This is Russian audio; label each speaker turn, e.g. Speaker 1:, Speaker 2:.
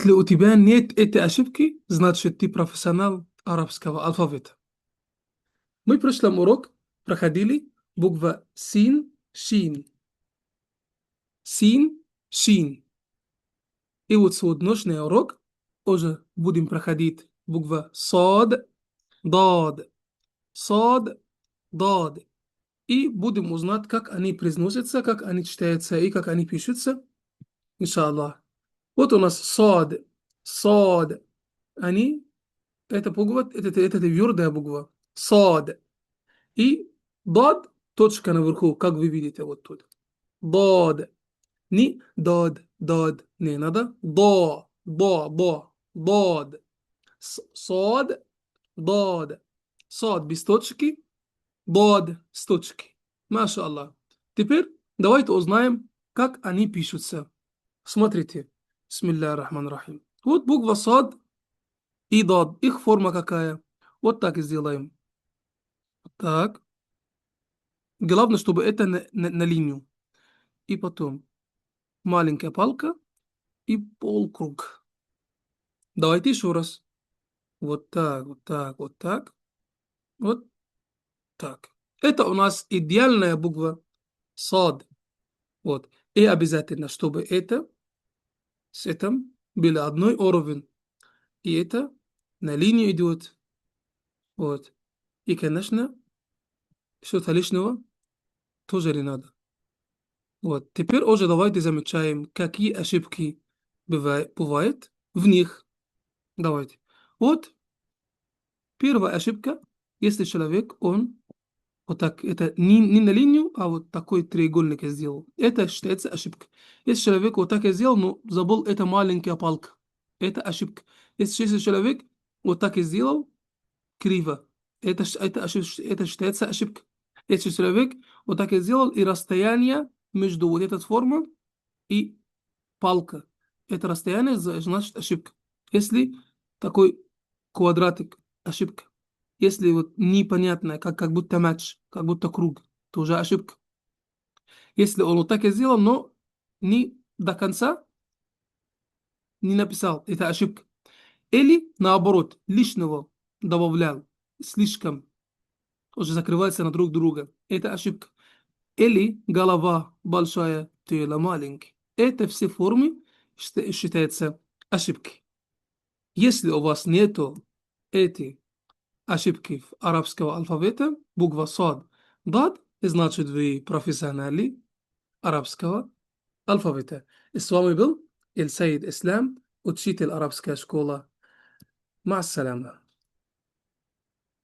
Speaker 1: u тебя нет этой ошибки, значит, ты профессионал арабского алфавита. Мы в прошлом урок проходили буква син, шин. Син, шин. И вот сегодняшний урок уже будем проходить буква сод, дод, сод, дод. И будем узнать, как они произносятся, как они читаются и как они пишутся, иншаллах. Вот у нас сод, сод. Они, это буква, это твердая буква. Сод. И дод, точка наверху, как вы видите вот тут. Дод. Не дод, дод. Не надо. Бо. Дод. Сод, дод. Сод без точки, дод с точки. Маша Аллах. Теперь давайте узнаем, как они пишутся. Смотрите. Бисмилля рахман рахим. Вот буква сад и дод. Их форма какая? Вот так и сделаем. Так. Главное, чтобы это на линию. И потом маленькая палка и полкруг. Давайте еще раз. Вот так, вот так, вот так. Вот так. Это у нас идеальная буква сад. Вот. И обязательно, чтобы это с этим были одной уровень. И это на линию идет. Вот. И, конечно, что-то лишнего тоже не надо. Вот. Теперь уже давайте замечаем, какие ошибки бывают в них. Давайте. Вот первая ошибка, если человек, он вот так, это не на линию, а вот такой треугольник сделал. Это считается ошибкой. Если человек вот так сделал, но забыл, это маленькая палка. Это ошибка. Если человек вот так сделал, криво. Это считается ошибкой. Если человек вот так сделал, и расстояние между вот этой формой и палка, это расстояние, значит ошибка. Если такой квадратик, ошибка. Если вот непонятно, как будто мяч, как будто круг, то уже ошибка. Если он вот так и сделал, но не до конца не написал, это ошибка. Или наоборот, лишнего добавлял, слишком уже закрывается на друг друга. Это ошибка. Или голова большая, тело маленькое. Это все формы считаются ошибки. Если у вас нету эти ошибки в арабского алфавита, буква сад, дад, значит вы профессионалы арабского алфавита. С вами был Эль Саид Ислам, учитель арабская школа. Маа салама.